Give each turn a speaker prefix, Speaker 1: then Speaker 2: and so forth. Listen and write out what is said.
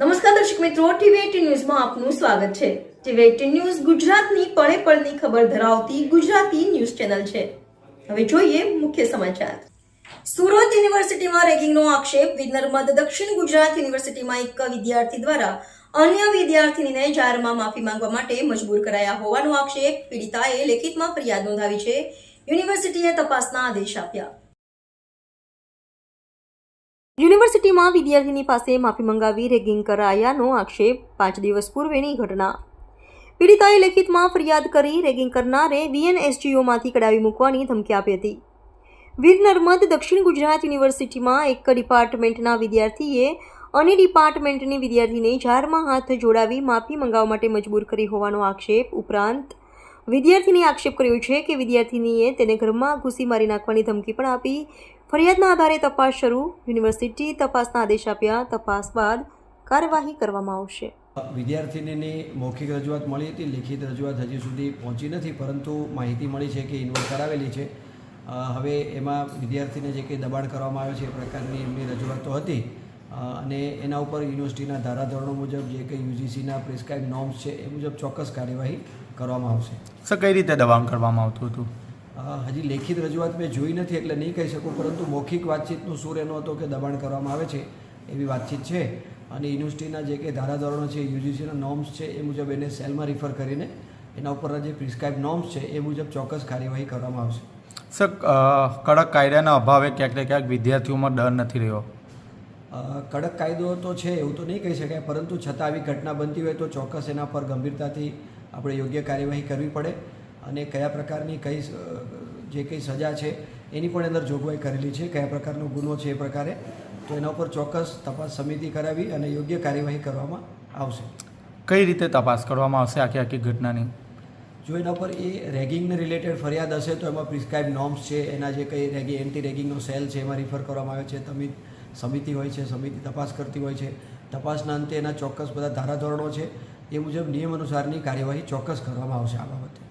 Speaker 1: નમસ્કાર દર્શક મિત્રો, ટીવી18 ન્યૂઝમાં આપનું સ્વાગત છે। ટીવી18 ન્યૂઝ ગુજરાતની પળે પળની ખબર ધરાવતી ગુજરાતી ન્યૂઝ ચેનલ છે। હવે જોઈએ મુખ્ય સમાચાર। સુરત યુનિવર્સિટીમાં રેગિંગનો આક્ષેપ। વિનર્મદ દક્ષિણ ગુજરાત યુનિવર્સિટીમાં એક વિદ્યાર્થી દ્વારા અન્ય વિદ્યાર્થીનીને જાહેરમાં માફી માંગવા માટે મજબૂર કરાયા હોવાનો આક્ષેપ। પીડિતાએ લેખિતમાં ફરિયાદ નોંધાવી છે। યુનિવર્સિટીએ તપાસના આદેશ આપ્યા। યુનિવર્સિટીમાં વિદ્યાર્થીની પાસે માફી મંગાવી રેગિંગ કરાયાનો આક્ષેપ। 5 દિવસ પૂર્વેની ઘટના। પીડિતાએ લેખિતમાં ફરિયાદ કરી રેગિંગ કરનારે VNSGOમાંથી કઢાવી મૂકવાની ધમકી આપી હતી। વીર નર્મદ દક્ષિણ ગુજરાત યુનિવર્સિટીમાં એક ડિપાર્ટમેન્ટના વિદ્યાર્થીએ અન્ય ડિપાર્ટમેન્ટની વિદ્યાર્થીને જાહેરમાં હાથ જોડાવી માફી મંગાવવા માટે મજબૂર કરી હોવાનો આક્ષેપ। ઉપરાંત વિદ્યાર્થીને આક્ષેપ કર્યો છે કે વિદ્યાર્થીનીએ તેને ઘરમાં ઘૂસી મારી નાખવાની ધમકી પણ આપી। ફરિયાદના આધારે તપાસ શરૂ। યુનિવર્સિટી તપાસના આદેશ આપ્યા। તપાસ બાદ કાર્યવાહી કરવામાં આવશે।
Speaker 2: વિદ્યાર્થીનીની મૌખિક રજૂઆત મળી હતી, લેખિત રજૂઆત હજી સુધી પહોંચી નથી, પરંતુ માહિતી મળી છે કે ઇન્વોલ્વ કરાવેલી છે। હવે એમાં વિદ્યાર્થીને જે કંઈ દબાણ કરવામાં આવે છે એ પ્રકારની એમની રજૂઆતો હતી અને એના ઉપર યુનિવર્સિટીના ધારાધોરણો મુજબ જે કંઈ UGCના પ્રિસ્ક્રાઇબ નોર્મ્સ છે એ મુજબ ચોક્કસ કાર્યવાહી કરવામાં આવશે।
Speaker 3: સર, કઈ રીતે દબાણ કરવામાં આવતું હતું?
Speaker 2: હજી લેખિત રજૂઆત મેં જોઈ નથી એટલે નહીં કહી શકું, પરંતુ મૌખિક વાતચીતનું સૂર એનો હતો કે દબાણ કરવામાં આવે છે એવી વાતચીત છે અને યુનિવર્સિટીના જે કંઈ ધારાધોરણો છે, UGCના નોર્મ્સ છે એ મુજબ એને સેલમાં રિફર કરીને એના ઉપરના જે પ્રિસ્ક્રાઇબ નોર્મ્સ છે એ મુજબ ચોક્કસ કાર્યવાહી કરવામાં આવશે।
Speaker 3: સર, કડક કાયદાના અભાવે ક્યાંક ને ક્યાંક વિદ્યાર્થીઓમાં ડર નથી રહ્યો?
Speaker 2: કડક કાયદો તો છે એવું તો નહીં કહી શકાય, પરંતુ છતાં આવી ઘટના બનતી હોય તો ચોક્કસ એના પર ગંભીરતાથી આપણે યોગ્ય કાર્યવાહી કરવી પડે અને કયા પ્રકારની કઈ જે કંઈ સજા છે એની પણ અંદર જોગવાઈ કરેલી છે, કયા પ્રકારનો ગુનો છે એ પ્રકારે, તો એના ઉપર ચોક્કસ તપાસ સમિતિ કરાવી અને યોગ્ય કાર્યવાહી કરવામાં આવશે।
Speaker 3: કઈ રીતે તપાસ કરવામાં આવશે આખી ઘટનાની?
Speaker 2: જો એના પર એ રેગિંગને રિલેટેડ ફરિયાદ હશે તો એમાં પ્રિસ્ક્રાઇબ નોર્મ્સ છે, એના જે કંઈ એન્ટી રેગિંગનો સેલ છે એમાં રિફર કરવામાં આવે છે, સમિતિ હોય છે, સમિતિ તપાસ કરતી હોય છે। તપાસના અંતે એના ચોક્કસ બધા ધારાધોરણો છે એ મુજબ નિયમ અનુસારની કાર્યવાહી ચોક્કસ કરવામાં આવશે આ બાબતે।